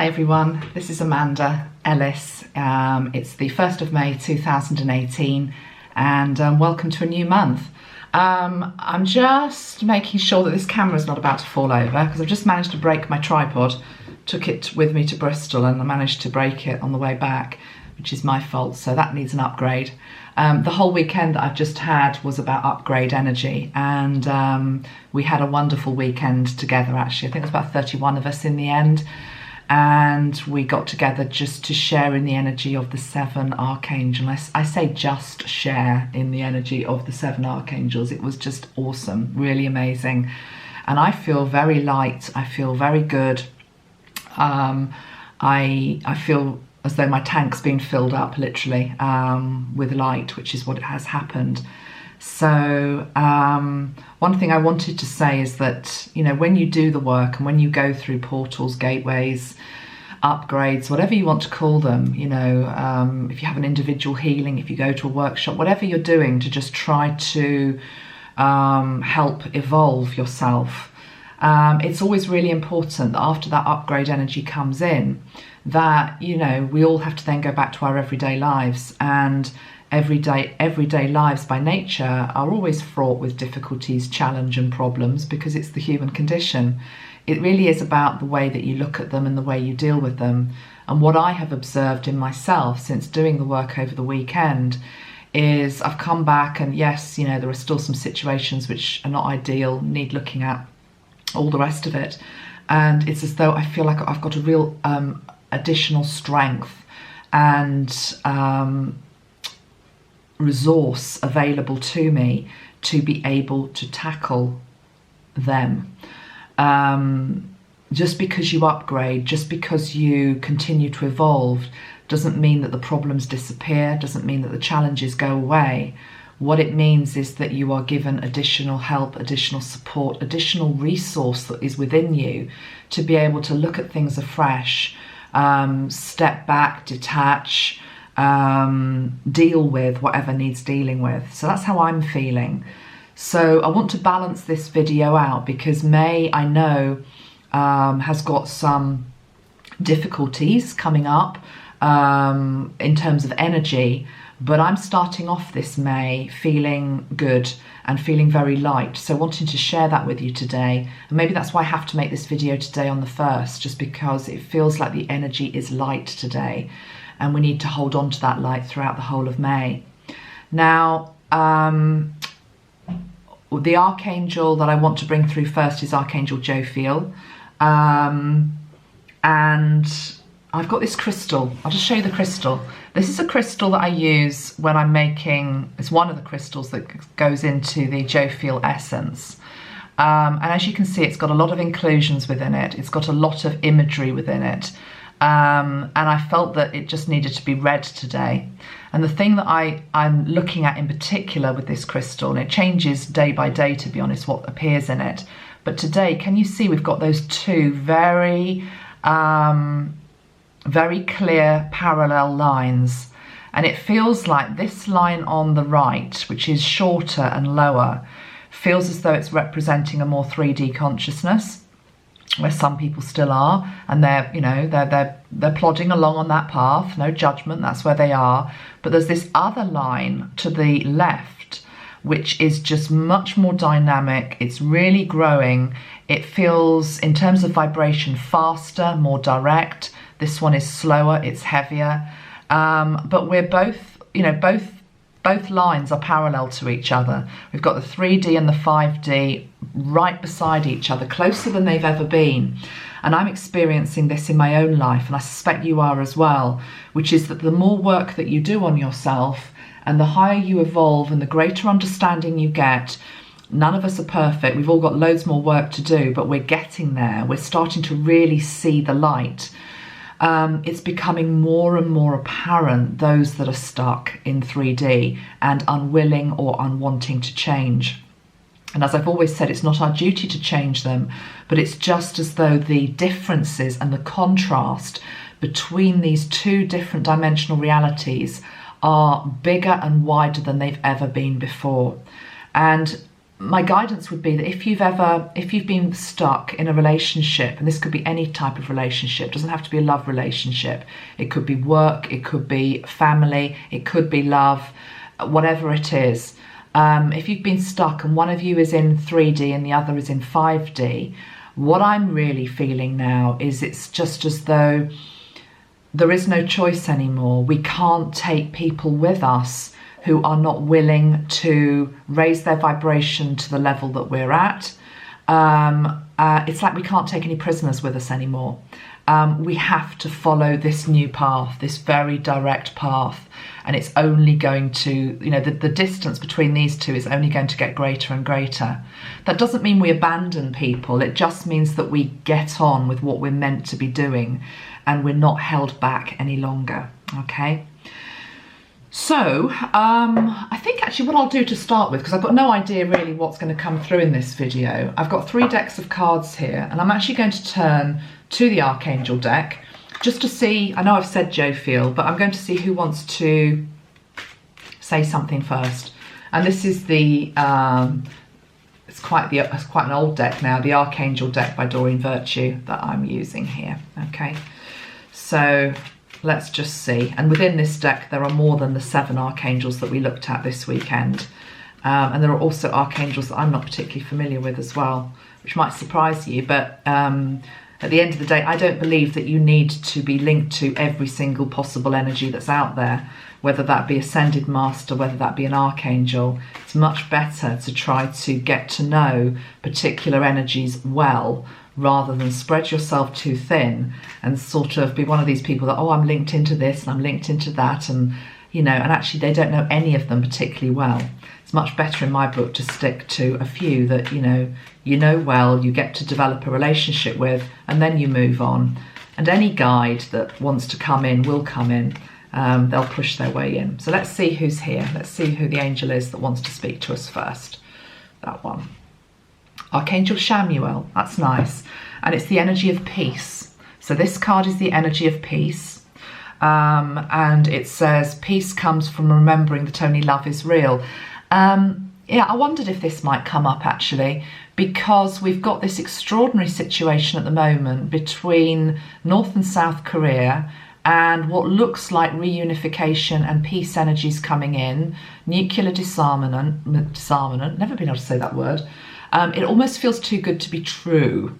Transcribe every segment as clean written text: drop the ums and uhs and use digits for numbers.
Hi everyone, this is Amanda Ellis. It's the 1st of May 2018 and welcome to a new month. I'm just making sure that this camera is not about to fall over because I've just managed to break my tripod. Took it with me to Bristol and I managed to break it on the way back, which is my fault, so that needs an upgrade. The whole weekend that I've just had was about upgrade energy, and we had a wonderful weekend together actually. I think it was about 31 of us in the end. And we got together just to share in the energy of the 7 Archangels. I say just share in the energy of the 7 Archangels. It was just awesome, really amazing. And I feel very light, I feel very good. I feel as though my tank's been filled up literally with light, which is what has happened. So one thing I wanted to say is that, you know, when you do the work and when you go through portals, gateways, upgrades, whatever you want to call them, you know, if you have an individual healing, if you go to a workshop, whatever you're doing to just try to help evolve yourself, it's always really important that after that upgrade energy comes in, that, you know, we all have to then go back to our everyday lives. And everyday lives by nature are always fraught with difficulties, challenge and problems, because it's the human condition. It really is about the way that you look at them and the way you deal with them. And what I have observed in myself since doing the work over the weekend is I've come back, and yes, you know, there are still some situations which are not ideal, need looking at, all the rest of it. And it's as though I feel like I've got a real additional strength and resource available to me to be able to tackle them. Just because you upgrade, just because you continue to evolve, doesn't mean that the problems disappear, doesn't mean that the challenges go away. What it means is that you are given additional help, additional support, additional resource that is within you to be able to look at things afresh, step back, detach, deal with whatever needs dealing with. So that's how I'm feeling. So I want to balance this video out because May, I know, has got some difficulties coming up in terms of energy, but I'm starting off this May feeling good and feeling very light, so wanting to share that with you today. And maybe that's why I have to make this video today on the 1st, just because it feels like the energy is light today and we need to hold on to that light throughout the whole of May. Now, the Archangel that I want to bring through first is Archangel Jophiel. And I've got this crystal. I'll just show you the crystal. This is a crystal that I use when I'm making, it's one of the crystals that goes into the Jophiel essence. And as you can see, it's got a lot of inclusions within it. It's got a lot of imagery within it. And I felt that it just needed to be read today. And the thing that I'm looking at in particular with this crystal, and it changes day by day, to be honest, what appears in it. But today, can you see we've got those two very clear parallel lines. And it feels like this line on the right, which is shorter and lower, feels as though it's representing a more 3D consciousness, where some people still are, and they're, you know, they're plodding along on that path, no judgment, that's where they are. But there's this other line to the left, which is just much more dynamic. It's really growing. It feels, in terms of vibration, faster, more direct. This one is slower, it's heavier. But we're both, you know, both lines are parallel to each other. We've got the 3D and the 5D right beside each other, closer than they've ever been. And I'm experiencing this in my own life, and I suspect you are as well, which is that the more work that you do on yourself and the higher you evolve and the greater understanding you get, none of us are perfect. We've all got loads more work to do, but we're getting there. We're starting to really see the light. It's becoming more and more apparent, those that are stuck in 3D and unwilling or unwanting to change. And as I've always said, it's not our duty to change them, but it's just as though the differences and the contrast between these two different dimensional realities are bigger and wider than they've ever been before. And my guidance would be that if you've been stuck in a relationship, and this could be any type of relationship, doesn't have to be a love relationship, it could be work, it could be family, it could be love, whatever it is. If you've been stuck and one of you is in 3D and the other is in 5D, what I'm really feeling now is it's just as though there is no choice anymore. We can't take people with us who are not willing to raise their vibration to the level that we're at. It's like we can't take any prisoners with us anymore. We have to follow this new path, this very direct path, and it's only going to, you know, the distance between these two is only going to get greater and greater. That doesn't mean we abandon people, it just means that we get on with what we're meant to be doing and we're not held back any longer, okay? So, I think actually what I'll do to start with, because I've got no idea really what's going to come through in this video, I've got 3 decks of cards here, and I'm actually going to turn to the Archangel deck, just to see, I know I've said Joe Feel, but I'm going to see who wants to say something first. And this is the, it's quite an old deck now, the Archangel deck by Doreen Virtue that I'm using here, okay? So, let's just see. And within this deck, there are more than the 7 archangels that we looked at this weekend. And there are also archangels that I'm not particularly familiar with as well, which might surprise you. But at the end of the day, I don't believe that you need to be linked to every single possible energy that's out there, whether that be Ascended Master, whether that be an archangel. It's much better to try to get to know particular energies well, rather than spread yourself too thin and sort of be one of these people that, oh, I'm linked into this and I'm linked into that, and you know, and actually they don't know any of them particularly well. It's much better in my book to stick to a few that you know well, you get to develop a relationship with, and then you move on. And any guide that wants to come in will come in. They'll push their way in. So let's see who's here. Let's see who the angel is that wants to speak to us first. That one. Archangel Shamuel, that's nice. And it's the energy of peace. So this card is the energy of peace. And it says, peace comes from remembering that only love is real. Yeah, I wondered if this might come up actually, because we've got this extraordinary situation at the moment between North and South Korea, and what looks like reunification and peace energies coming in, nuclear disarmament, never been able to say that word. It almost feels too good to be true.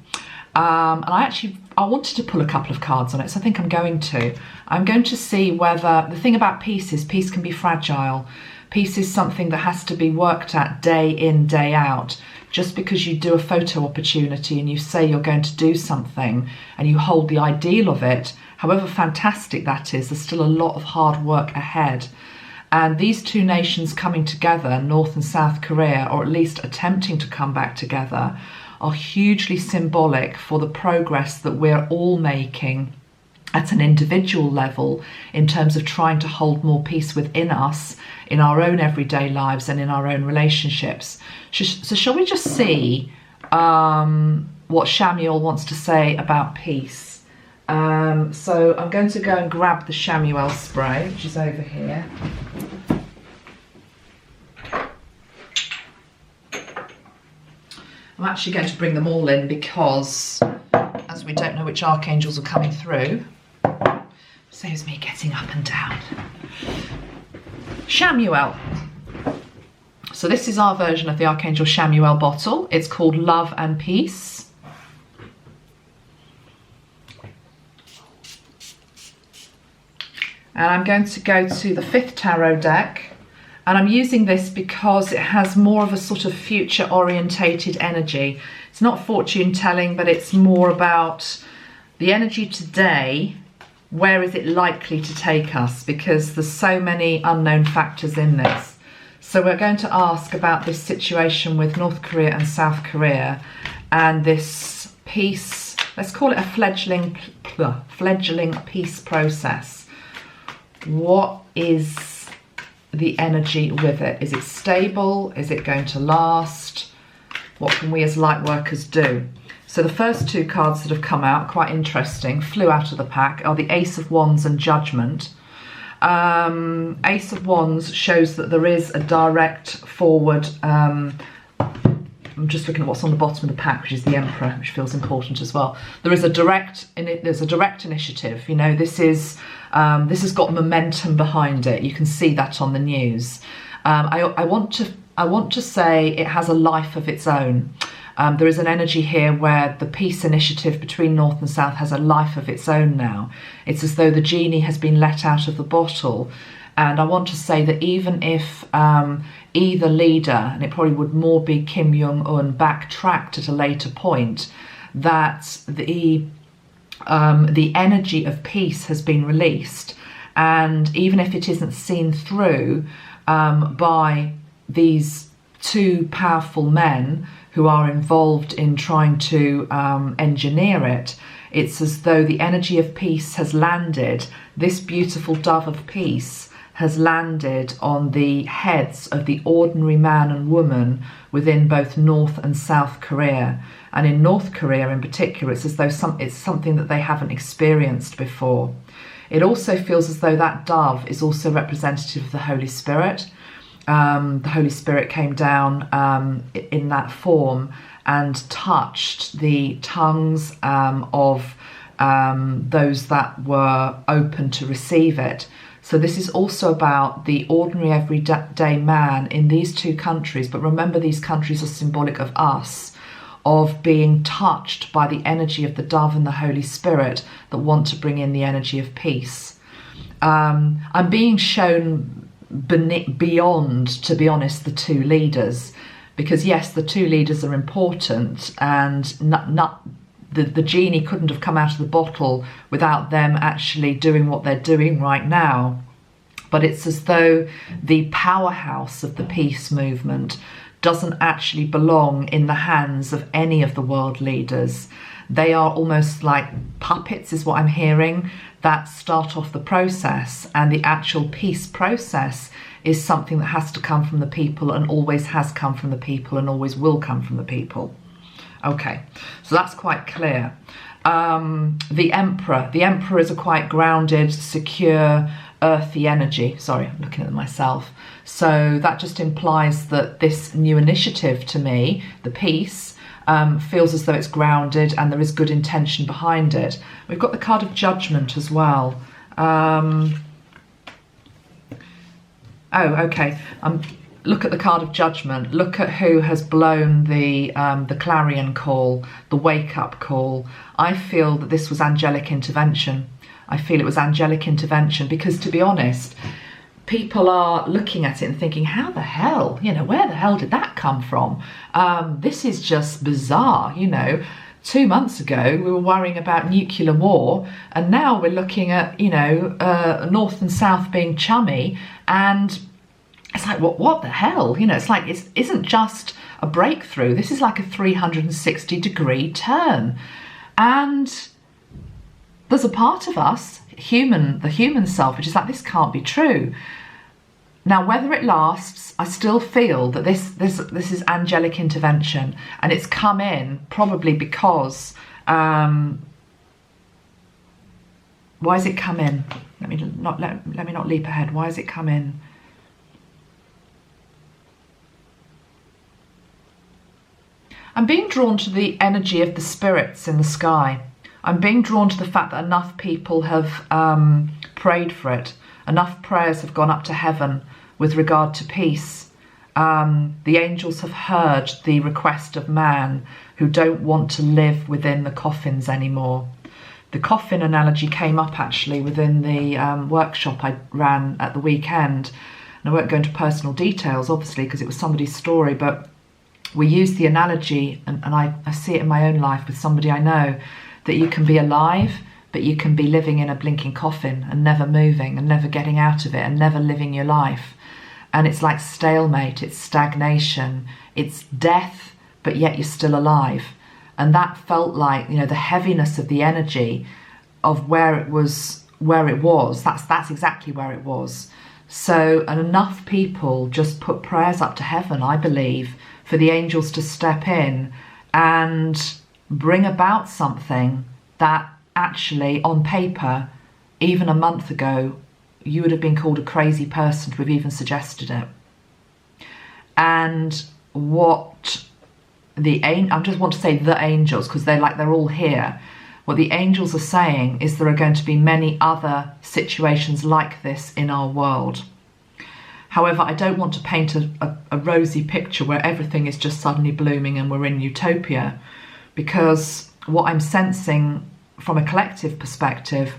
And I wanted to pull a couple of cards on it, so I think I'm going to. I'm going to see whether, the thing about peace is peace can be fragile. Peace is something that has to be worked at day in, day out. Just because you do a photo opportunity and you say you're going to do something and you hold the ideal of it, however fantastic that is, there's still a lot of hard work ahead. And these two nations coming together, North and South Korea, or at least attempting to come back together, are hugely symbolic for the progress that we're all making at an individual level in terms of trying to hold more peace within us, in our own everyday lives and in our own relationships. So shall we just see what Shamuel wants to say about peace? So I'm going to go and grab the Shamuel spray, which is over here. I'm actually going to bring them all in because, as we don't know which archangels are coming through, saves me getting up and down. Shamuel. So this is our version of the Archangel Shamuel bottle. It's called Love and Peace. And I'm going to go to the 5th tarot deck. And I'm using this because it has more of a sort of future orientated energy. It's not fortune telling, but it's more about the energy today. Where is it likely to take us? Because there's so many unknown factors in this. So we're going to ask about this situation with North Korea and South Korea and this peace, let's call it a fledgling peace process. What is the energy with it? Is it stable? Is it going to last? What can we as light workers do? So the first 2 cards that have come out, quite interesting, flew out of the pack, are the Ace of Wands and Judgment. Ace of Wands shows that there is a direct forward I'm just looking at what's on the bottom of the pack, which is the Emperor, which feels important as well. There's a direct initiative. You know, this has got momentum behind it. You can see that on the news. I want to say it has a life of its own. There is an energy here where the peace initiative between North and South has a life of its own now. It's as though the genie has been let out of the bottle. And I want to say that even if either leader, and it probably would more be Kim Jong-un, backtracked at a later point, that the energy of peace has been released. And even if it isn't seen through by these two powerful men who are involved in trying to engineer it, it's as though the energy of peace has landed. This beautiful dove of peace has landed on the heads of the ordinary man and woman within both North and South Korea. And in North Korea in particular, it's as though it's something that they haven't experienced before. It also feels as though that dove is also representative of the Holy Spirit. The Holy Spirit came down in that form and touched the tongues of those that were open to receive it. So this is also about the ordinary everyday man in these two countries. But remember, these countries are symbolic of us, of being touched by the energy of the dove and the Holy Spirit that want to bring in the energy of peace. I'm being shown beyond, to be honest, the two leaders, because yes, the two leaders are important, and the genie couldn't have come out of the bottle without them actually doing what they're doing right now. But it's as though the powerhouse of the peace movement doesn't actually belong in the hands of any of the world leaders. They are almost like puppets, is what I'm hearing, that start off the process, and the actual peace process is something that has to come from the people, and always has come from the people, and always will come from the people. Okay, so that's quite clear. The Emperor is a quite grounded, secure, earthy energy. Sorry, I'm looking at myself. So that just implies that this new initiative, to me, the peace, feels as though it's grounded and there is good intention behind it. We've got the card of Judgment as well. Oh, okay. Look at the card of Judgment. Look at who has blown the clarion call, the wake-up call. I feel that this was angelic intervention. I feel it was angelic intervention because, to be honest, people are looking at it and thinking, how the hell, you know, where the hell did that come from? This is just bizarre, you know. 2 months ago, we were worrying about nuclear war, and now we're looking at, you know, North and South being chummy, and it's like, what the hell? You know, it's like, it isn't just a breakthrough. This is like a 360-degree turn. And there's a part of us, the human self, which is like, this can't be true. Now, whether it lasts, I still feel that this is angelic intervention, and it's come in probably because, why has it come in? Let me not leap ahead. Why has it come in? I'm being drawn to the energy of the spirits in the sky. I'm being drawn to the fact that enough people have prayed for it. Enough prayers have gone up to heaven with regard to peace. The angels have heard the request of man who don't want to live within the coffins anymore. The coffin analogy came up actually within the workshop I ran at the weekend. And I won't go into personal details, obviously, because it was somebody's story, but we use the analogy, and I see it in my own life with somebody I know, that you can be alive, but you can be living in a blinking coffin and never moving and never getting out of it and never living your life. And it's like stalemate, it's stagnation, it's death, but yet you're still alive. And that felt like, you know, the heaviness of the energy of where it was, that's exactly where it was. So, and enough people just put prayers up to heaven, I believe, for the angels to step in and bring about something that actually, on paper, even a month ago, you would have been called a crazy person to have even suggested it. And what I just want to say the angels, because they're all here. What the angels are saying is there are going to be many other situations like this in our world. However, I don't want to paint a rosy picture where everything is just suddenly blooming and we're in utopia, because what I'm sensing from a collective perspective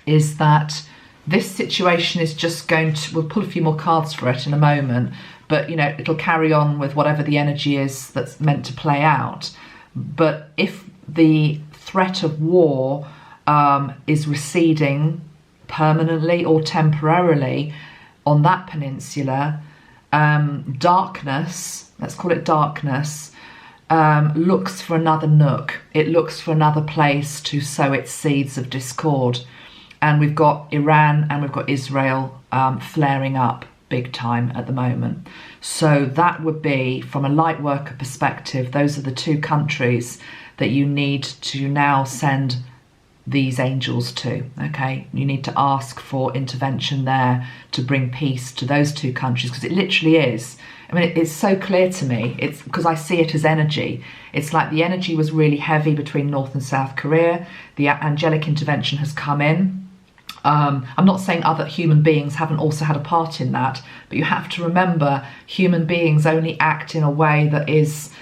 is that this situation is just going to, we'll pull a few more cards for it in a moment, but you know, it'll carry on with whatever the energy is that's meant to play out. But if the threat of war is receding permanently or temporarily on that peninsula, darkness, let's call it darkness, looks for another nook. It looks for another place to sow its seeds of discord. And we've got Iran and we've got Israel flaring up big time at the moment. So that would be, from a light worker perspective, those are the two countries that you need to now send these angels to, okay? You need to ask for intervention there to bring peace to those two countries, because it literally is. I mean, it's so clear to me. It's because I see it as energy. It's like the energy was really heavy between North and South Korea. The angelic intervention has come in. I'm not saying other human beings haven't also had a part in that, but you have to remember human beings only act in a way that is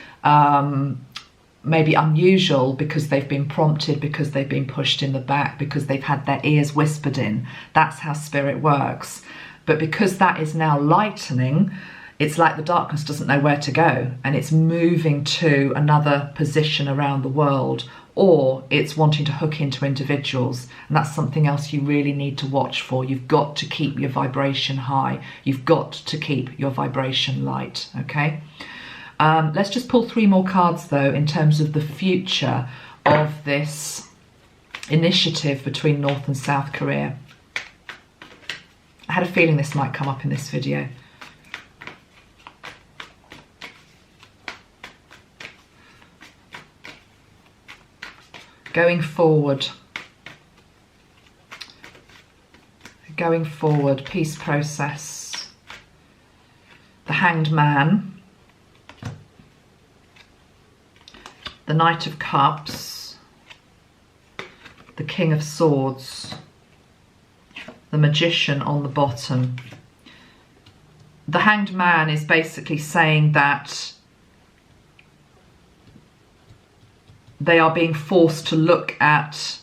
maybe unusual because they've been prompted, because they've been pushed in the back, because they've had their ears whispered in. That's how spirit works. But because that is now lightening, it's like the darkness doesn't know where to go, and it's moving to another position around the world, or it's wanting to hook into individuals. And that's something else you really need to watch for. You've got to keep your vibration high. You've got to keep your vibration light, okay? Let's just pull 3 more cards, though, in terms of the future of this initiative between North and South Korea. I had a feeling this might come up in this video. Going forward, peace process, the Hanged Man, the Knight of Cups, the King of Swords, the Magician on the bottom. The Hanged Man is basically saying that they are being forced to look at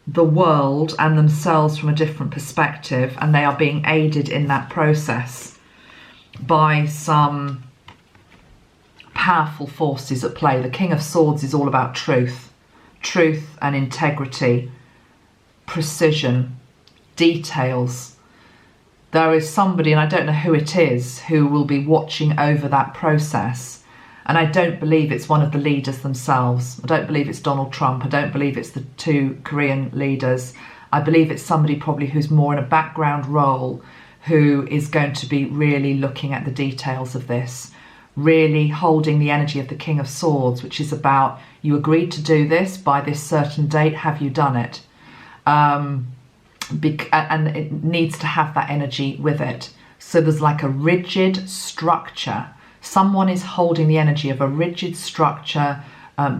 the world and themselves from a different perspective, and they are being aided in that process by some powerful forces at play. The King of Swords is all about truth and integrity, precision, details. There is somebody, and I don't know who it is, who will be watching over that process. And I don't believe it's one of the leaders themselves. I don't believe it's Donald Trump. I don't believe it's the 2 Korean leaders. I believe it's somebody probably who's more in a background role, who is going to be really looking at the details of this, really holding the energy of the King of Swords, which is about, you agreed to do this by this certain date, have you done it? And it needs to have that energy with it. So there's like a rigid structure. Someone is holding the energy of a rigid structure,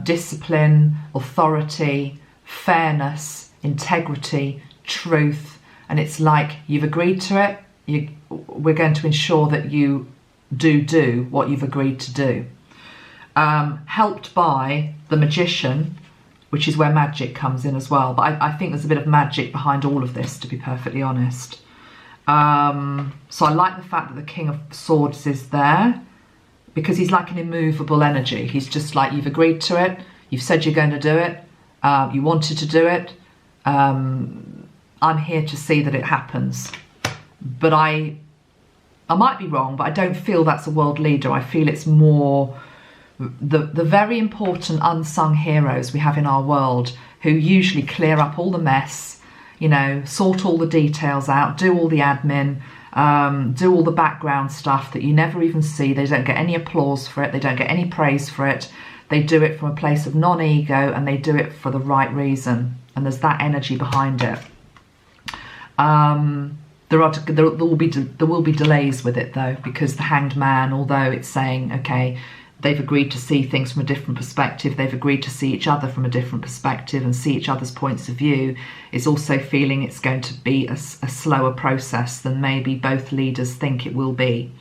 discipline, authority, fairness, integrity, truth. And it's like, you've agreed to it. We're going to ensure that you do what you've agreed to do. Helped by the Magician, which is where magic comes in as well. But I think there's a bit of magic behind all of this, to be perfectly honest. So I like the fact that the King of Swords is there, because he's like an immovable energy. He's just like, you've agreed to it, you've said you're going to do it, you wanted to do it, I'm here to see that it happens. But I might be wrong, but I don't feel that's a world leader. I feel it's more the very important unsung heroes we have in our world, who usually clear up all the mess, you know, sort all the details out, do all the admin, do all the background stuff that you never even see. They don't get any applause for it. They don't get any praise for it. They do it from a place of non-ego, and they do it for the right reason. And there's that energy behind it. There will be delays with it though, because the Hanged Man, although it's saying, okay, They've agreed to see things from a different perspective. They've agreed to see each other from a different perspective and see each other's points of view. Is also feeling it's going to be a slower process than maybe both leaders think it will be.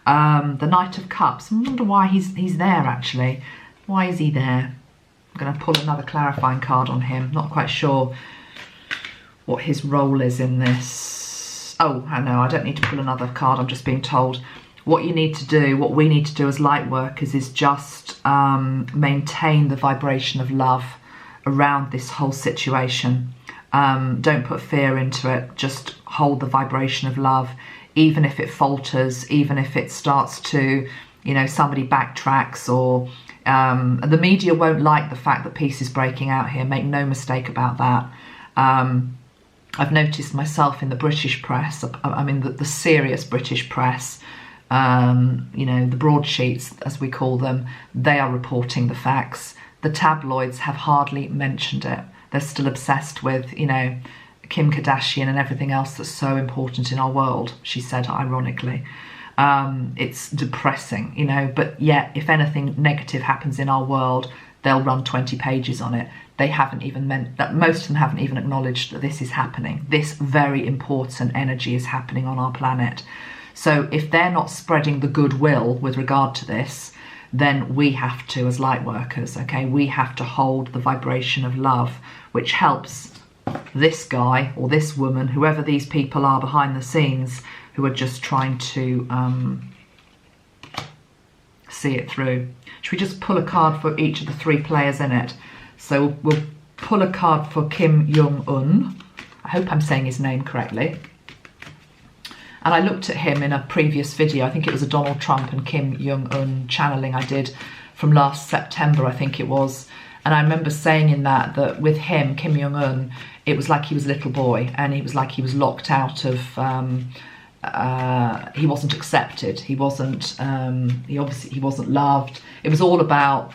The Knight of Cups. I wonder why he's there actually. Why is he there? I'm going to pull another clarifying card on him. Not quite sure what his role is in this. Oh, I know, I don't need to pull another card. I'm just being told what you need to do, what we need to do as light workers is just maintain the vibration of love around this whole situation. Don't put fear into it. Just hold the vibration of love, even if it falters, even if it starts to, you know, somebody backtracks or the media won't like the fact that peace is breaking out here. Make no mistake about that. I've noticed myself in the British press, I mean the serious British press, you know, the broadsheets as we call them, they are reporting the facts. The tabloids have hardly mentioned it. They're still obsessed with, you know, Kim Kardashian and everything else that's so important in our world, she said ironically. It's depressing, you know, but yet if anything negative happens in our world, they'll run 20 pages on it. They haven't even meant that, most of them haven't even acknowledged that this is happening. This very important energy is happening on our planet. So if they're not spreading the goodwill with regard to this, then we have to, as light workers, okay, we have to hold the vibration of love, which helps this guy or this woman, whoever these people are behind the scenes, who are just trying to see it through. Should we just pull a card for each of the three players in it? So we'll pull a card for Kim Jong-un. I hope I'm saying his name correctly. And I looked at him in a previous video. I think it was a Donald Trump and Kim Jong-un channeling I did from last September, I think it was. And I remember saying in that with him, Kim Jong-un, it was like he was a little boy, and it was like he was locked out of, he wasn't accepted. He wasn't, he wasn't loved. It was all about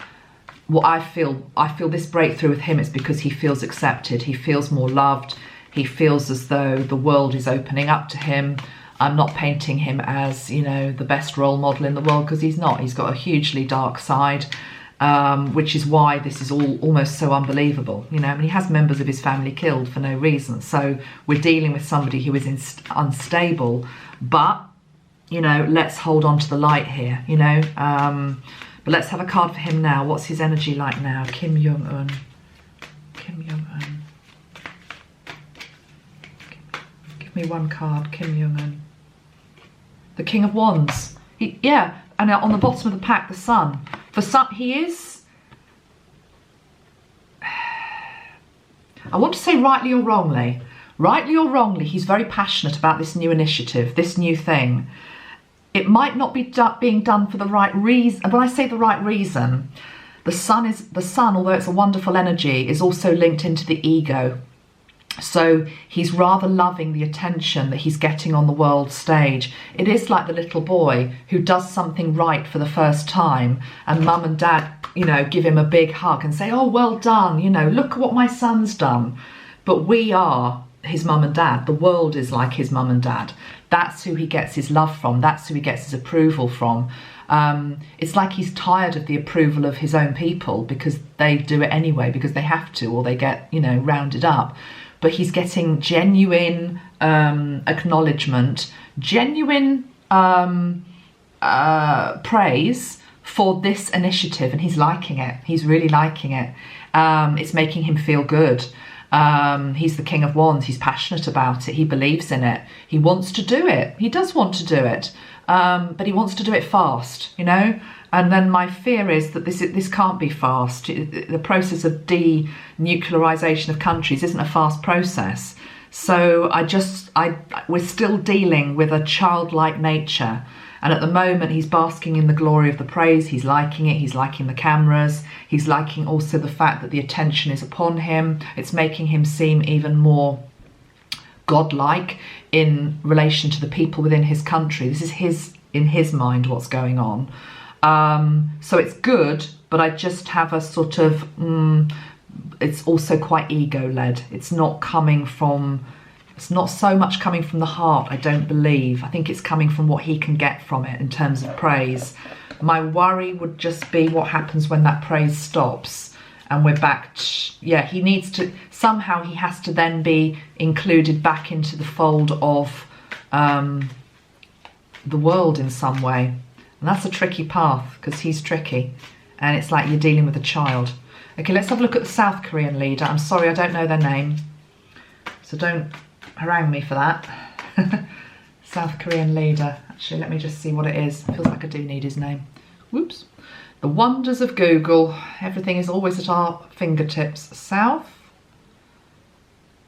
what I feel this breakthrough with him is because he feels accepted. He feels more loved. He feels as though the world is opening up to him. I'm not painting him as, you know, the best role model in the world, because he's not. He's got a hugely dark side, which is why this is all almost so unbelievable. You know, I mean, he has members of his family killed for no reason. So we're dealing with somebody who is unstable, but, you know, let's hold on to the light here, you know. But let's have a card for him now. What's his energy like now? Kim Jong-un. Kim Jong-un. Give me one card, Kim Jong-un. The King of Wands. Yeah, and on the bottom of the pack, the Sun. For some, he is... I want to say rightly or wrongly. Rightly or wrongly, he's very passionate about this new initiative, this new thing. It might not be being done for the right reason. When I say the right reason, the sun, although it's a wonderful energy, is also linked into the ego. So he's rather loving the attention that he's getting on the world stage. It is like the little boy who does something right for the first time, and mum and dad, you know, give him a big hug and say, oh, well done, you know, look at what my son's done. But we are his mum and dad. The world is like his mum and dad. That's who he gets his love from. That's who he gets his approval from. It's like he's tired of the approval of his own people, because they do it anyway, because they have to, or they get, you know, rounded up. But he's getting genuine acknowledgement, genuine praise for this initiative, and he's liking it. He's really liking it. It's making him feel good. He's the King of Wands. He's passionate about it. He believes in it. He wants to do it. He does want to do it, but he wants to do it fast, you know. And then my fear is that this can't be fast. The process of denuclearization of countries isn't a fast process. So we're still dealing with a childlike nature. And at the moment, he's basking in the glory of the praise. He's liking it. He's liking the cameras. He's liking also the fact that the attention is upon him. It's making him seem even more godlike in relation to the people within his country. This is in his mind what's going on. So it's good, but I just have a sort of, it's also quite ego-led. It's not so much coming from the heart, I don't believe. I think it's coming from what he can get from it in terms of praise. My worry would just be what happens when that praise stops and we're back. Yeah, he needs to, somehow he has to then be included back into the fold of the world in some way. And that's a tricky path because he's tricky. And it's like you're dealing with a child. Okay, let's have a look at the South Korean leader. I'm sorry, I don't know their name. So don't harangue me for that. South Korean leader. Actually, let me just see what it is. Feels like I do need his name. Whoops. The wonders of Google. Everything is always at our fingertips. South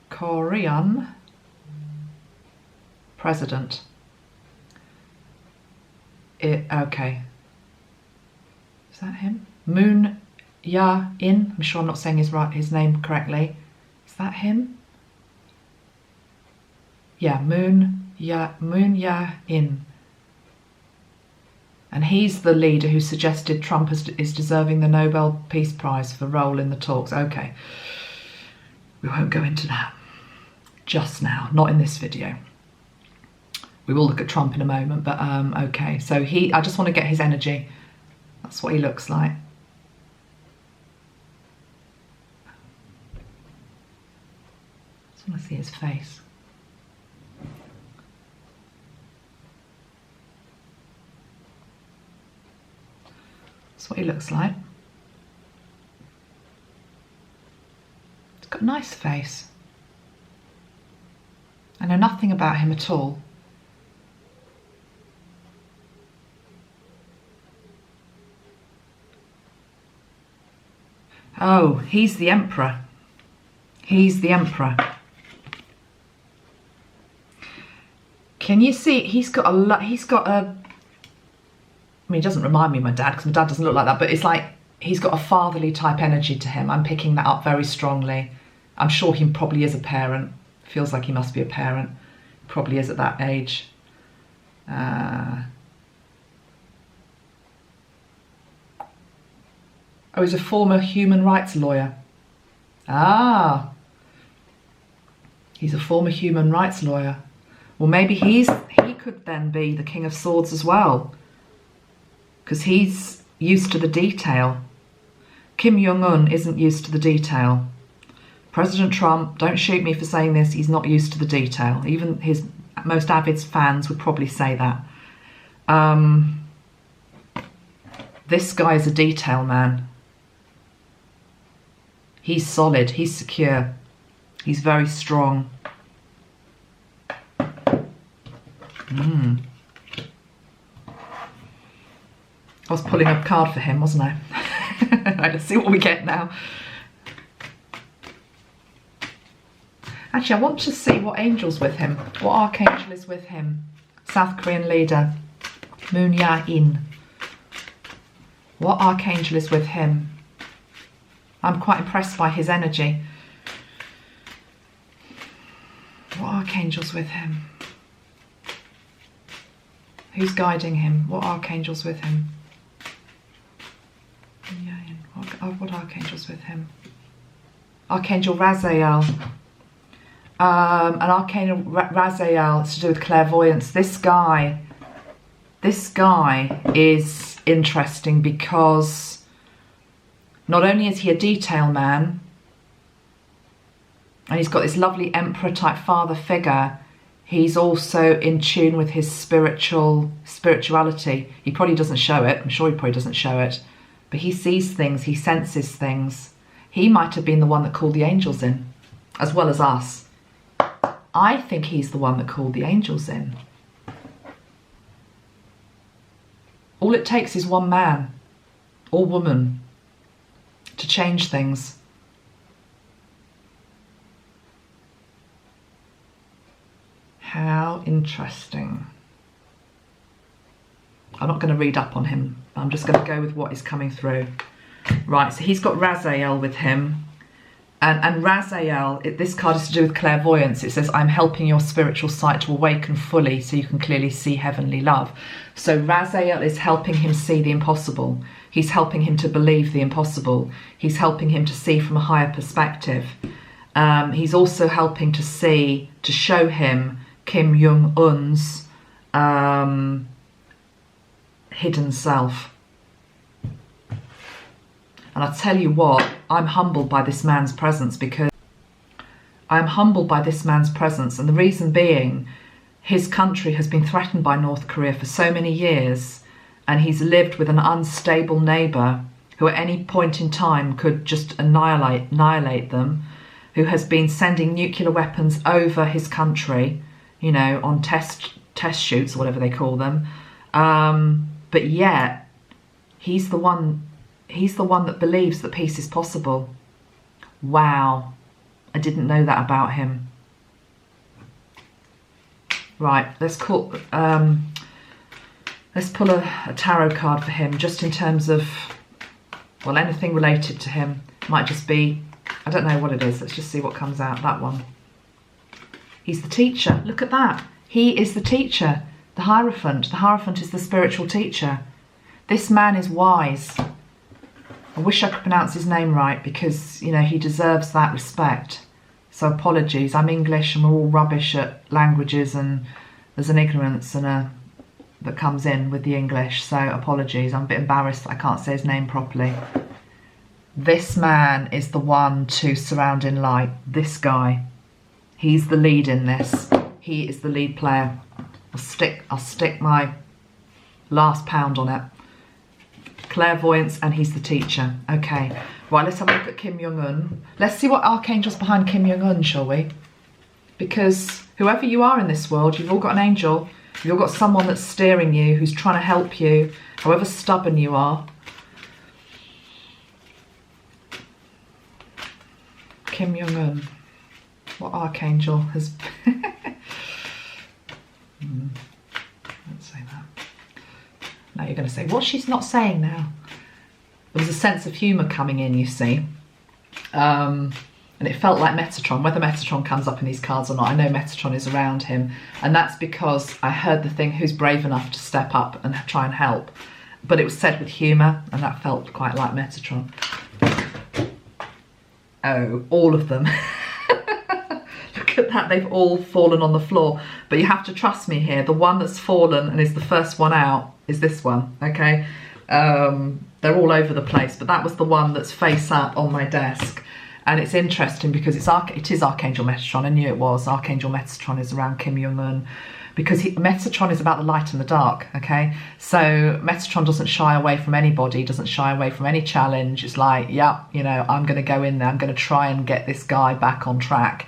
Korean president. Okay. Is that him? Moon Ya-in. I'm sure I'm not saying his name correctly. Is that him? Yeah, Moon Ya-in. And he's the leader who suggested Trump is deserving the Nobel Peace Prize for the role in the talks. Okay. We won't go into that just now, not in this video. We will look at Trump in a moment, but okay. So I just want to get his energy. That's what he looks like. Just want to see his face. That's what he looks like. He's got a nice face. I know nothing about him at all. Oh, he's the emperor. He's the emperor. Can you see? He's got a lot. He's got a. I mean, he doesn't remind me of my dad because my dad doesn't look like that. But it's like he's got a fatherly type energy to him. I'm picking that up very strongly. I'm sure he probably is a parent. Feels like he must be a parent. Probably is at that age. Oh, he's a former human rights lawyer. Ah, he's a former human rights lawyer. Well, maybe he could then be the King of Swords as well, because he's used to the detail. Kim Jong-un isn't used to the detail. President Trump, don't shoot me for saying this, he's not used to the detail. Even his most avid fans would probably say that. This guy is a detail man. He's solid, he's secure, he's very strong. I was pulling a card for him, wasn't I? Right, let's see what we get now. Actually, I want to see what angel's with him. What archangel is with him? South Korean leader, Moon Ya-in. What archangel is with him? I'm quite impressed by his energy. What archangel's with him? Who's guiding him? What archangel's with him? What archangel's with him? Archangel Raziel. An Archangel Raziel is to do with clairvoyance. This guy is interesting because not only is he a detail man, and he's got this lovely emperor type father figure, he's also in tune with his spirituality. He probably doesn't show it. I'm sure he probably doesn't show it, but he sees things, he senses things. He might have been the one that called the angels in, as well as us. I think he's the one that called the angels in. All it takes is one man or woman to change things. How interesting. I'm not going to read up on him. I'm just going to go with what is coming through. Right, so he's got Raziel with him. And Raziel, this card is to do with clairvoyance. It says, I'm helping your spiritual sight to awaken fully so you can clearly see heavenly love. So Raziel is helping him see the impossible. He's helping him to believe the impossible. He's helping him to see from a higher perspective. He's also helping to show him Kim Jong-un's hidden self. And I tell you what, I'm humbled by this man's presence, because I'm humbled by this man's presence, and the reason being, his country has been threatened by North Korea for so many years, and he's lived with an unstable neighbour who at any point in time could just annihilate them, who has been sending nuclear weapons over his country, you know, on test shoots or whatever they call them. But yet, he's the one that believes that peace is possible. Wow, I didn't know that about him. Right, let's pull a tarot card for him, just in terms of, well, anything related to him. Might just be, I don't know what it is. Let's just see what comes out. That one. He's the teacher. Look at that. He is the teacher. The Hierophant. The Hierophant is the spiritual teacher. This man is wise. I wish I could pronounce his name right, because, you know, he deserves that respect. So apologies. I'm English and we're all rubbish at languages, and there's an ignorance and that comes in with the English. So apologies. I'm a bit embarrassed that I can't say his name properly. This man is the one to surround in light. This guy. He's the lead in this. He is the lead player. I'll stick my last pound on it. Clairvoyance, and he's the teacher. Okay, right, let's have a look at Kim Jong-un. Let's see what archangel's behind Kim Jong-un, shall we? Because whoever you are in this world, you've all got an angel. You've all got someone that's steering you, who's trying to help you, however stubborn you are. Kim Jong-un. What archangel has... Let's say that. Now you're going to say, what's she's not saying now? There was a sense of humour coming in, you see. And it felt like Metatron. Whether Metatron comes up in these cards or not, I know Metatron is around him. And that's because I heard the thing, who's brave enough to step up and try and help. But it was said with humour, and that felt quite like Metatron. Oh, all of them. Look at that, they've all fallen on the floor. But you have to trust me here. The one that's fallen and is the first one out is this one, okay? They're all over the place, but that was the one that's face up on my desk. And it's interesting because it is Archangel Metatron. I knew it was. Archangel Metatron is around Kim Jong-un, because Metatron is about the light and the dark, okay? So Metatron doesn't shy away from anybody, doesn't shy away from any challenge. It's like, yeah, you know, I'm going to go in there. I'm going to try and get this guy back on track.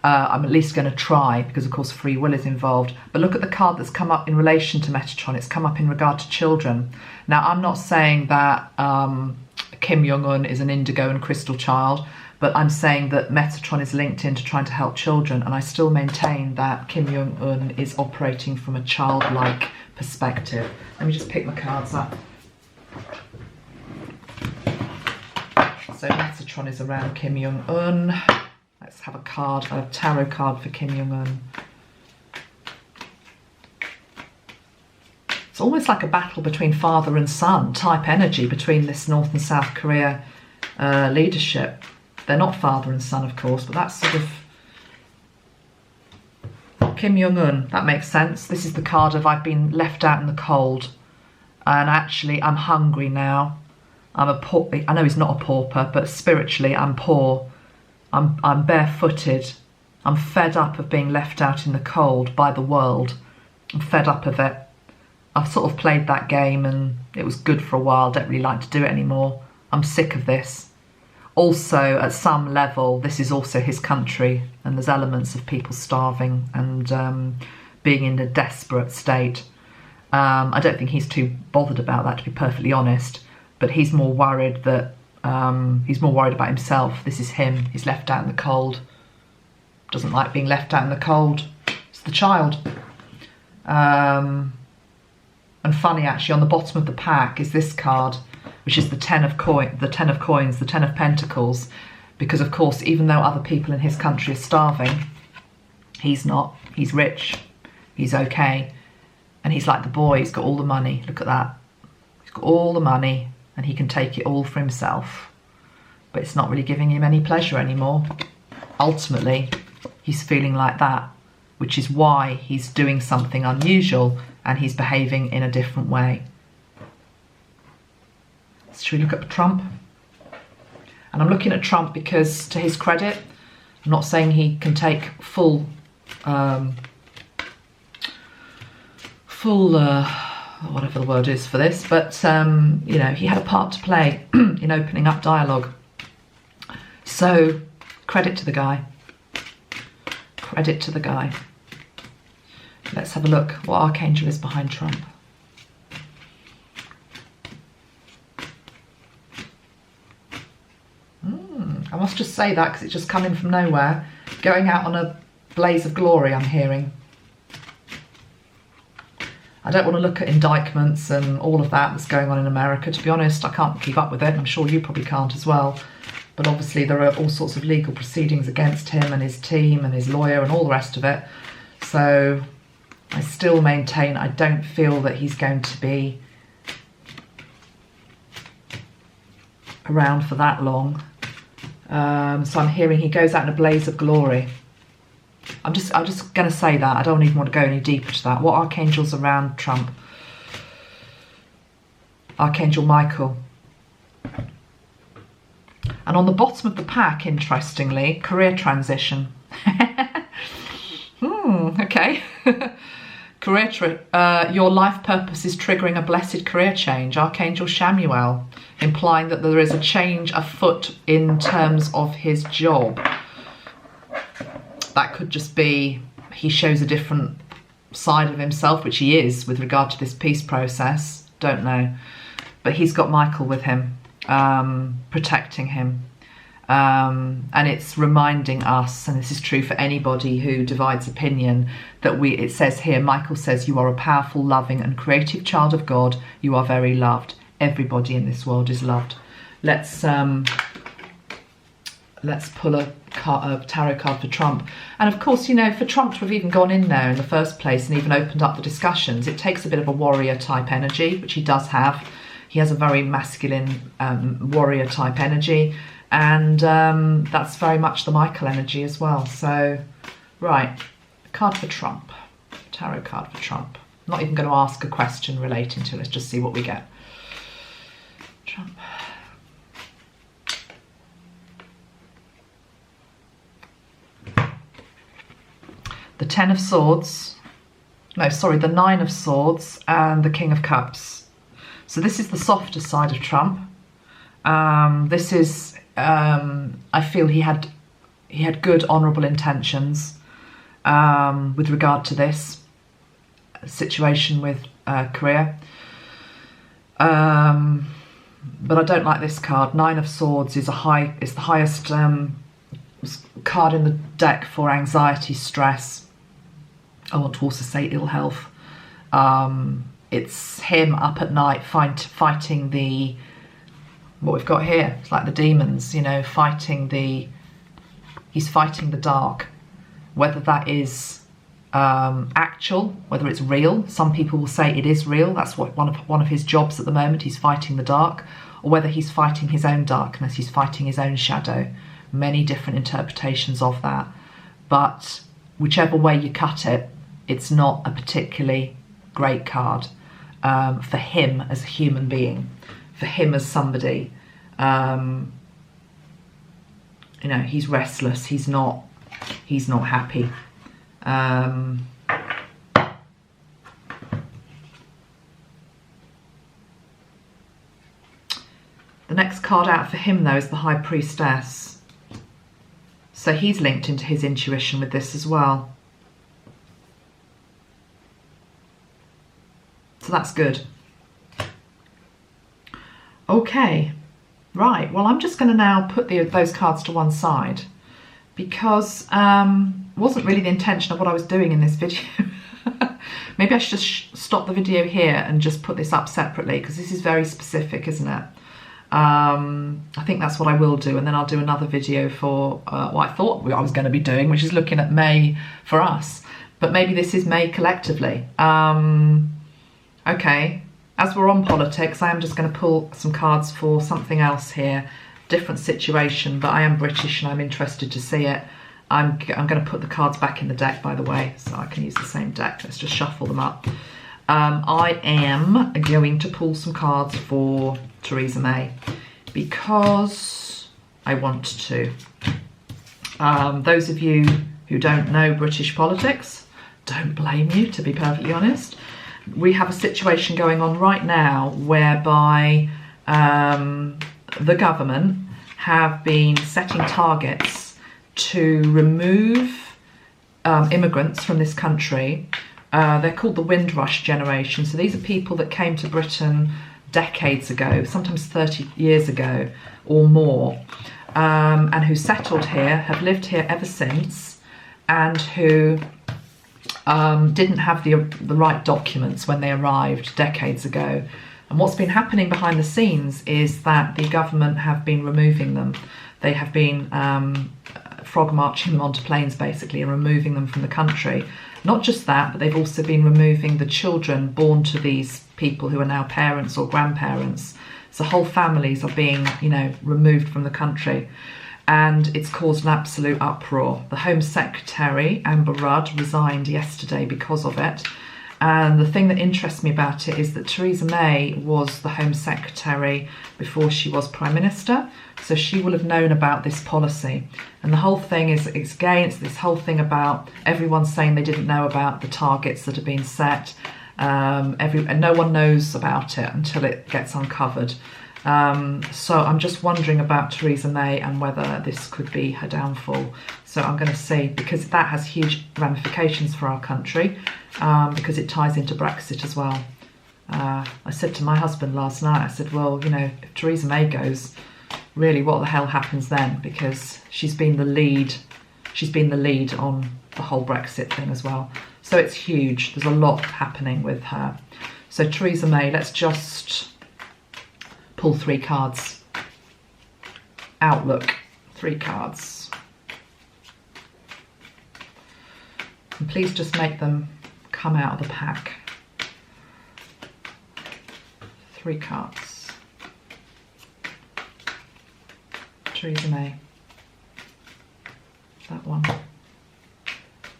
I'm at least going to try, because of course free will is involved. But look at the card that's come up in relation to Metatron. It's come up in regard to children. Now, I'm not saying that Kim Jong-un is an indigo and crystal child, but I'm saying that Metatron is linked into trying to help children, and I still maintain that Kim Jong-un is operating from a childlike perspective. Let me just pick my cards up. So Metatron is around Kim Jong-un. Let's have a tarot card for Kim Jong-un. It's almost like a battle between father and son type energy between this North and South Korea leadership. They're not father and son, of course, but that's sort of Kim Jong-un. That makes sense. This is the card of I've been left out in the cold, and actually I'm hungry now. I know he's not a pauper, but spiritually I'm poor. I'm barefooted. I'm fed up of being left out in the cold by the world. I'm fed up of it. I've sort of played that game and it was good for a while. Don't really like to do it anymore. I'm sick of this. Also, at some level, this is also his country, and there's elements of people starving and being in a desperate state. I don't think he's too bothered about that, to be perfectly honest, but he's more worried that he's more worried about himself. This is him. He's left out in the cold. Doesn't like being left out in the cold. It's the child. And funny, actually, on the bottom of the pack is this card, which is the Ten of Coins, the Ten of Pentacles, because of course, even though other people in his country are starving, he's not. He's rich. He's okay. And he's like the boy. He's got all the money. Look at that. He's got all the money, and he can take it all for himself. But it's not really giving him any pleasure anymore. Ultimately, he's feeling like that, which is why he's doing something unusual and he's behaving in a different way. Should we look at Trump? And I'm looking at Trump because, to his credit, I'm not saying he can take full whatever the word is for this, but you know, he had a part to play in opening up dialogue. So credit to the guy. Credit to the guy. Let's have a look what Archangel is behind Trump. I must just say that because it's just coming from nowhere. Going out on a blaze of glory, I'm hearing. I don't want to look at indictments and all of that that's going on in America. To be honest, I can't keep up with it. I'm sure you probably can't as well. But obviously there are all sorts of legal proceedings against him and his team and his lawyer and all the rest of it. So I still maintain I don't feel that he's going to be around for that long. So I'm hearing he goes out in a blaze of glory. I'm just going to say that. I don't even want to go any deeper to that. What archangels around Trump? Archangel Michael. And on the bottom of the pack, interestingly, career transition. Okay. Your life purpose is triggering a blessed career change. Archangel Shamuel, implying that there is a change afoot in terms of his job. That could just be he shows a different side of himself, which he is with regard to this peace process. Don't know. But he's got Michael with him, protecting him. And it's reminding us, and this is true for anybody who divides opinion, that it says here, Michael says, you are a powerful, loving and creative child of God. You are very loved. Everybody in this world is loved. Let's pull a tarot card for Trump. And of course, you know, for Trump to have even gone in there in the first place and even opened up the discussions, it takes a bit of a warrior type energy, which he does have. He has a very masculine warrior type energy. And that's very much the Michael energy as well. So, right, card for Trump. Tarot card for Trump. I'm not even going to ask a question relating to it. Let's just see what we get. Trump. The Ten of Swords. No, sorry, the Nine of Swords and the King of Cups. So this is the softer side of Trump. This is... I feel he had good, honourable intentions with regard to this situation with career. But I don't like this card. Nine of Swords is the highest card in the deck for anxiety, stress. I want to also say ill health. It's him up at night fighting the... what we've got here, it's like the demons, you know, he's fighting the dark. Whether that is actual, whether it's real, some people will say it is real, that's what one of his jobs at the moment, he's fighting the dark, or whether he's fighting his own darkness, he's fighting his own shadow. Many different interpretations of that. But whichever way you cut it, it's not a particularly great card for him as a human being. For him as somebody, you know, he's restless. He's not happy. The next card out for him, though, is the High Priestess. So he's linked into his intuition with this as well. So that's good. Okay, right, well, I'm just going to now put those cards to one side because it wasn't really the intention of what I was doing in this video. Maybe I should just stop the video here and just put this up separately because this is very specific, isn't it? I think that's what I will do, and then I'll do another video for what I thought I was going to be doing, which is looking at May for us. But maybe this is May collectively. Okay. As we're on politics, I am just going to pull some cards for something else here. Different situation, but I am British and I'm interested to see it. I'm going to put the cards back in the deck, by the way, so I can use the same deck. Let's just shuffle them up. I am going to pull some cards for Theresa May because I want to. Those of you who don't know British politics, don't blame you, to be perfectly honest. We have a situation going on right now whereby the government have been setting targets to remove immigrants from this country. They're called the Windrush Generation. So these are people that came to Britain decades ago, sometimes 30 years ago or more, and who settled here, have lived here ever since, and who didn't have the right documents when they arrived decades ago. And what's been happening behind the scenes is that the government have been removing them. They have been frog marching them onto planes basically and removing them from the country. Not just that, but they've also been removing the children born to these people who are now parents or grandparents. So whole families are being, you know, removed from the country. And it's caused an absolute uproar. The Home Secretary, Amber Rudd, resigned yesterday because of it. And the thing that interests me about it is that Theresa May was the Home Secretary before she was Prime Minister. So she will have known about this policy. And the whole thing is, it's against this whole thing about everyone saying they didn't know about the targets that have been set. And no one knows about it until it gets uncovered. So I'm just wondering about Theresa May and whether this could be her downfall. So I'm going to see, because that has huge ramifications for our country, because it ties into Brexit as well. I said to my husband last night, I said, well, you know, if Theresa May goes, really what the hell happens then? Because she's been the lead on the whole Brexit thing as well. So it's huge. There's a lot happening with her. So Theresa May, let's just pull 3 cards. Outlook, 3 cards. And please just make them come out of the pack. 3 cards. Theresa May. That one.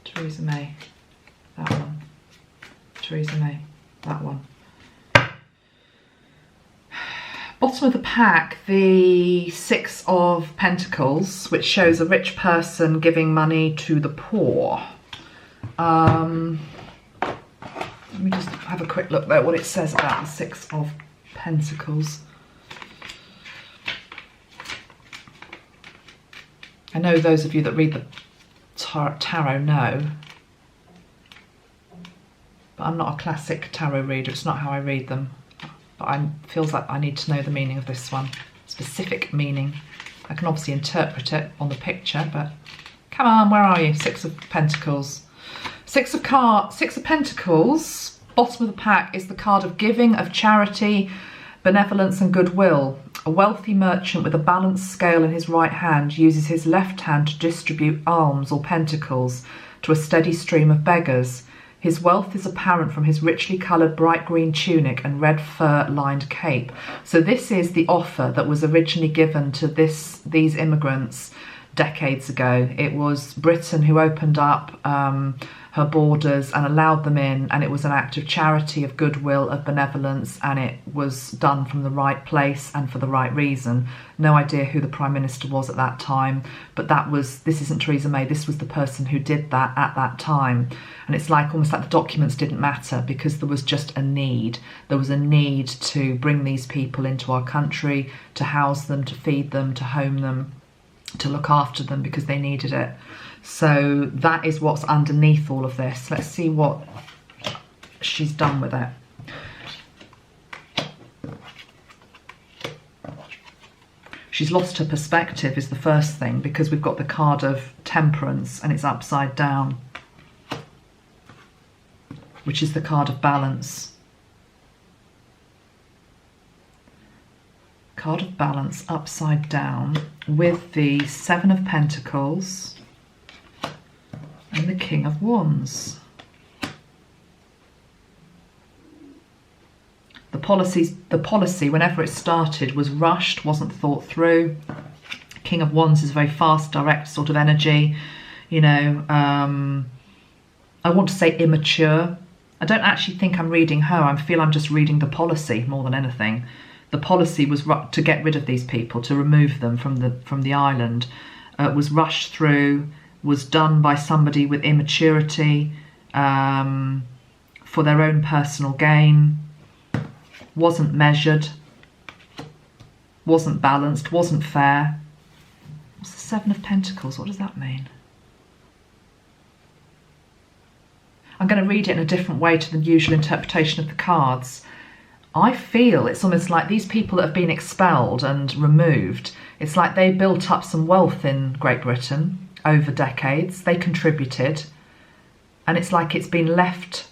Theresa May. That one. Theresa May. That one. Bottom of the pack, the 6 of Pentacles, which shows a rich person giving money to the poor. Let me just have a quick look there, what it says about the 6 of Pentacles. I know those of you that read the tarot know, but I'm not a classic tarot reader. It's not how I read them. But it feels like I need to know the meaning of this one. Specific meaning. I can obviously interpret it on the picture, but come on, where are you? 6 of Pentacles. 6 of Pentacles, bottom of the pack, is the card of giving, of charity, benevolence and goodwill. A wealthy merchant with a balanced scale in his right hand uses his left hand to distribute alms or pentacles to a steady stream of beggars. His wealth is apparent from his richly coloured bright green tunic and red fur-lined cape. So this is the offer that was originally given to these immigrants decades ago. It was Britain who opened up her borders and allowed them in, and it was an act of charity, of goodwill, of benevolence, and it was done from the right place and for the right reason. No idea who the Prime Minister was at that time, but this isn't Theresa May, this was the person who did that at that time. And it's like almost like the documents didn't matter because there was just a need. There was a need to bring these people into our country, to house them, to feed them, to home them, to look after them because they needed it. So that is what's underneath all of this. Let's see what she's done with it. She's lost her perspective is the first thing, because we've got the card of Temperance and it's upside down, which is the card of balance. Card of balance upside down with the 7 of Pentacles and the King of Wands. The policy, whenever it started, was rushed, wasn't thought through. King of Wands is very fast, direct sort of energy. You know, I want to say immature. I don't actually think I'm reading her. I feel I'm just reading the policy more than anything. the policy was to get rid of these people, to remove them from the island, was rushed through, was done by somebody with immaturity, for their own personal gain, wasn't measured, wasn't balanced, wasn't fair. What's the Seven of Pentacles? What does that mean? I'm going to read it in a different way to the usual interpretation of the cards. I feel it's almost like these people that have been expelled and removed, it's like they built up some wealth in Great Britain over decades. They contributed, and it's like it's been left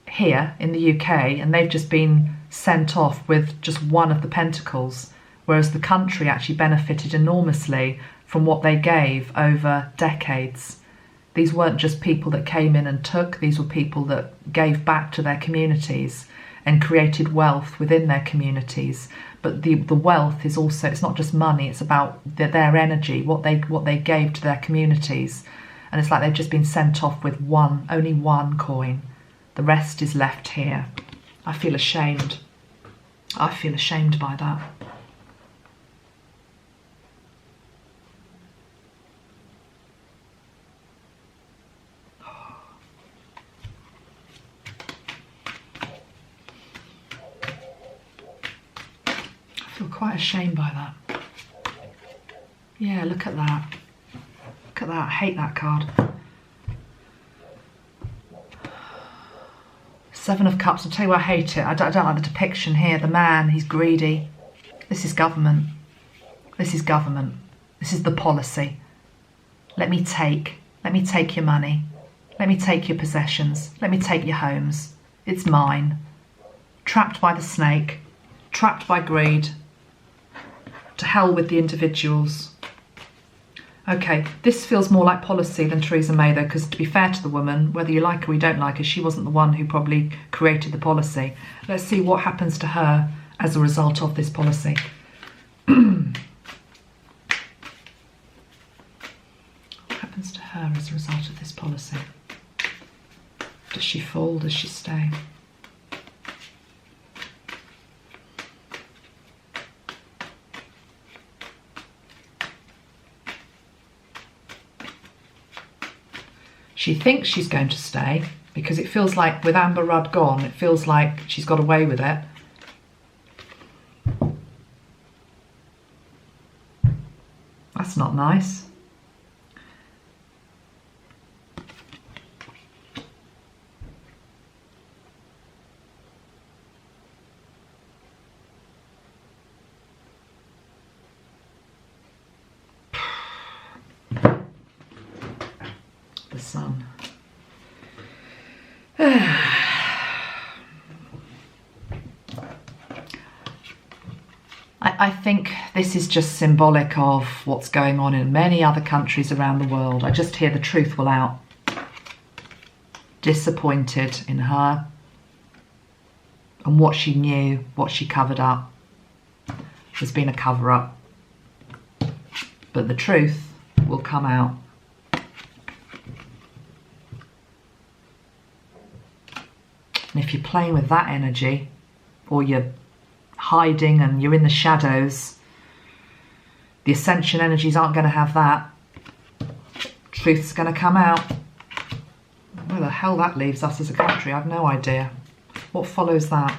here in the UK and they've just been sent off with just one of the pentacles, whereas the country actually benefited enormously from what they gave over decades. These weren't just people that came in and took, these were people that gave back to their communities and created wealth within their communities. But the wealth is also, it's not just money, it's about their energy, what they gave to their communities. And it's like they've just been sent off with only one coin. The rest is left here. I feel ashamed. I feel ashamed by that. I feel quite ashamed by that. Yeah, look at that. Look at that. I hate that card. Seven of Cups. I'll tell you why I hate it. I don't like the depiction here. The man, he's greedy. This is government. This is government. This is the policy. Let me take your money. Let me take your possessions. Let me take your homes. It's mine. Trapped by the snake. Trapped by greed. To hell with the individuals. Okay, this feels more like policy than Theresa May though, because to be fair to the woman, whether you like her or you don't like her, she wasn't the one who probably created the policy. Let's see what happens to her as a result of this policy. What happens to her as a result of this policy? Does she fall? Does she stay? She thinks she's going to stay because it feels like with Amber Rudd gone, it feels like she's got away with it. That's not nice. The sun. I think this is just symbolic of what's going on in many other countries around the world. I just hear the truth will out. Disappointed in her and what she knew, what she covered up. There's been a cover-up. But the truth will come out. And if you're playing with that energy, or you're hiding and you're in the shadows, the ascension energies aren't going to have that. Truth's going to come out. Where the hell that leaves us as a country, I have no idea. What follows that?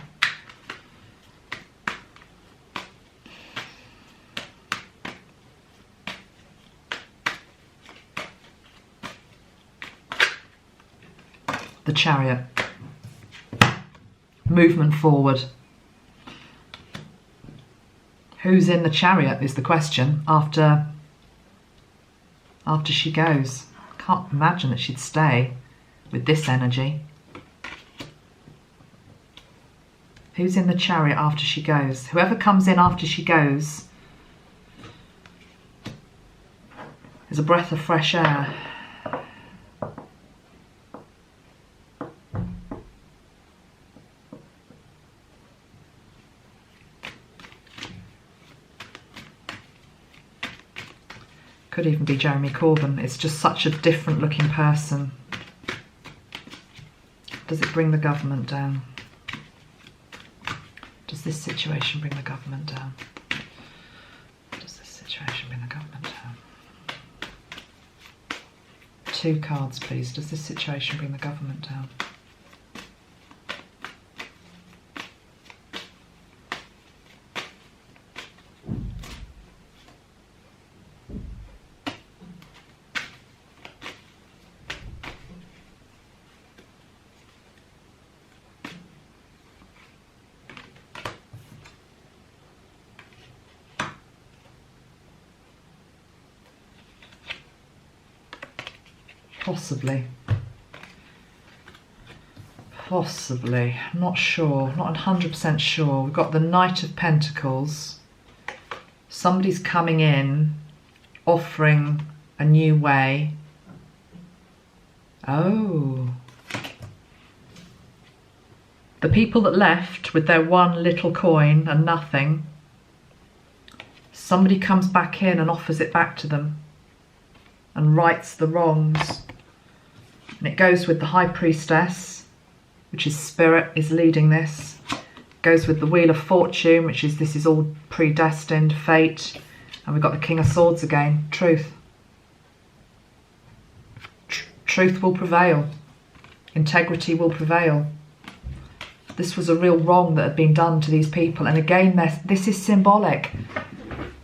The Chariot. Movement forward. Who's in the Chariot is the question after she goes. Can't imagine that she'd stay with this energy. Who's in the Chariot after she goes? Whoever comes in after she goes is a breath of fresh air. Could even be Jeremy Corbyn. It's just such a different looking person. Does it bring the government down? Does Does this situation bring the government down? Does this situation bring the government down? 2 cards, please. Does this situation bring the government down? Possibly. Possibly. I'm not sure. Not 100% sure. We've got the Knight of Pentacles. Somebody's coming in, offering a new way. Oh. The people that left with their 1 little coin and nothing, somebody comes back in and offers it back to them and rights the wrongs. And it goes with the High Priestess, which is Spirit is leading this. Goes with the Wheel of Fortune, which is this is all predestined, fate. And we've got the King of Swords again, truth. Truth will prevail. Integrity will prevail. This was a real wrong that had been done to these people. And again, this is symbolic.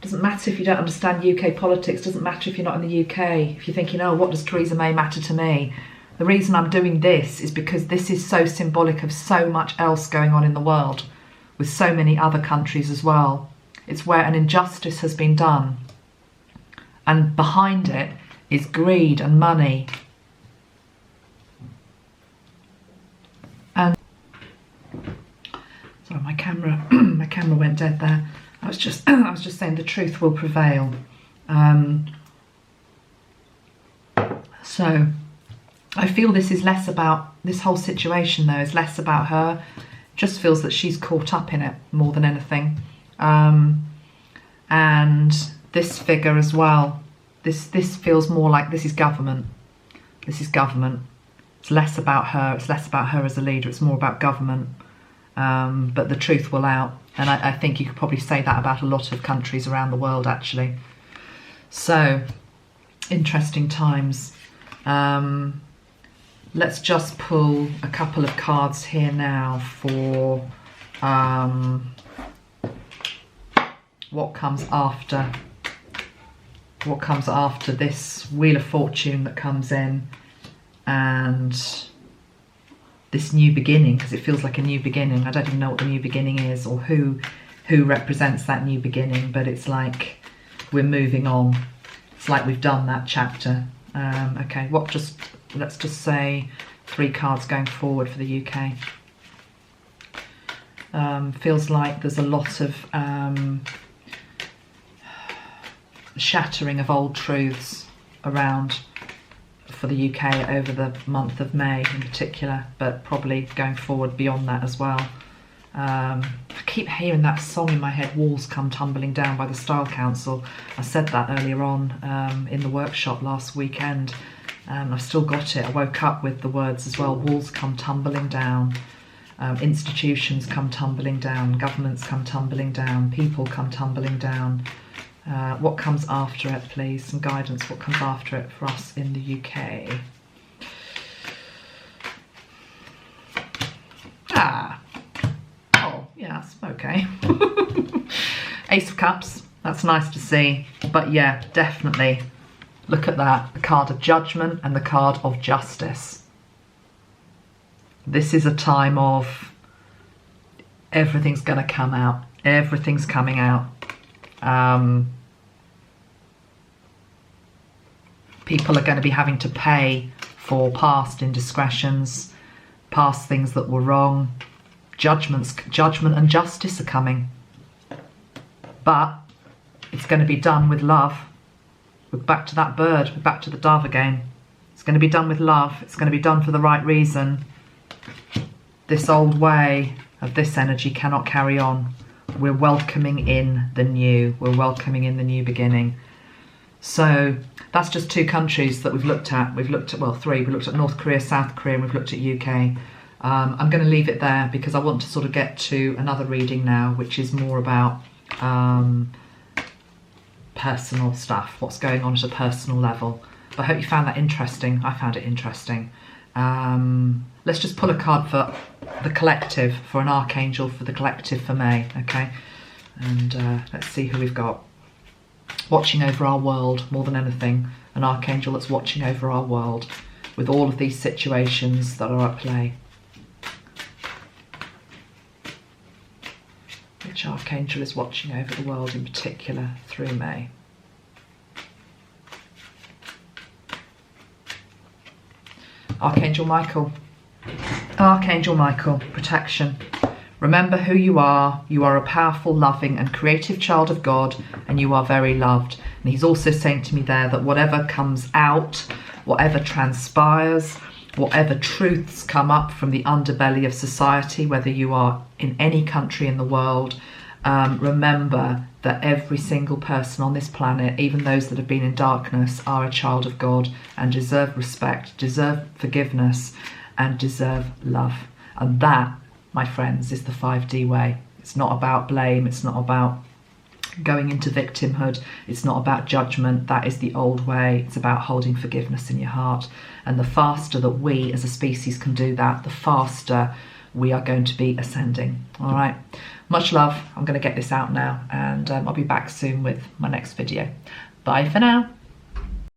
Doesn't matter if you don't understand UK politics. Doesn't matter if you're not in the UK. If you're thinking, oh, what does Theresa May matter to me? The reason I'm doing this is because this is so symbolic of so much else going on in the world with so many other countries as well. It's where an injustice has been done. And behind it is greed and money. And sorry, my camera went dead there. I was just saying the truth will prevail. So I feel this is less about, this whole situation though is less about her. It just feels that she's caught up in it more than anything. And this figure as well, this feels more like this is government. This is government. It's less about her. It's less about her as a leader. It's more about government. But the truth will out. And I think you could probably say that about a lot of countries around the world, actually. So, interesting times. Let's just pull a couple of cards here now for what comes after. What comes after this Wheel of Fortune that comes in, and this new beginning, because it feels like a new beginning. I don't even know what the new beginning is or who represents that new beginning, but it's like we're moving on. It's like we've done that chapter. Okay, let's just say 3 cards going forward for the UK. Feels like there's a lot of shattering of old truths around for the UK over the month of May in particular, but probably going forward beyond that as well. I keep hearing that song in my head, Walls Come Tumbling Down by the Style Council. I said that earlier on in the workshop last weekend. I've still got it. I woke up with the words as well. Walls come tumbling down. Institutions come tumbling down. Governments come tumbling down. People come tumbling down. What comes after it, please? Some guidance. What comes after it for us in the UK? Oh, yes, okay. Ace of Cups. That's nice to see. But yeah, definitely. Look at that. The card of Judgment and the card of Justice. This is a time of everything's going to come out. Everything's coming out. People are going to be having to pay for past indiscretions, past things that were wrong. Judgment and justice are coming. But it's going to be done with love. We're back to that bird. We're back to the dove again. It's going to be done with love. It's going to be done for the right reason. This old way of this energy cannot carry on. We're welcoming in the new. We're welcoming in the new beginning. So that's just 2 countries that we've looked at. We've looked at, well, 3. We looked at North Korea, South Korea, and we've looked at UK. I'm going to leave it there because I want to sort of get to another reading now, which is more about personal stuff, what's going on at a personal level. But I hope you found that interesting. I found it interesting. Let's just pull a card for the collective, for an archangel for the collective for May, okay? And let's see who we've got. Watching over our world more than anything. An archangel that's watching over our world with all of these situations that are at play. Which archangel is watching over the world in particular through May? Archangel Michael. Archangel Michael, protection. Remember who you are. You are a powerful, loving and creative child of God, and you are very loved. And he's also saying to me there that whatever comes out, whatever transpires, whatever truths come up from the underbelly of society, whether you are in any country in the world, remember that every single person on this planet, even those that have been in darkness, are a child of God and deserve respect, deserve forgiveness and deserve love. And that, my friends, is the 5D way. It's not about blame. It's not about going into victimhood. It's not about judgment. That is the old way. It's about holding forgiveness in your heart. And the faster that we as a species can do that, the faster we are going to be ascending. All right. Much love. I'm going to get this out now, and I'll be back soon with my next video. Bye for now.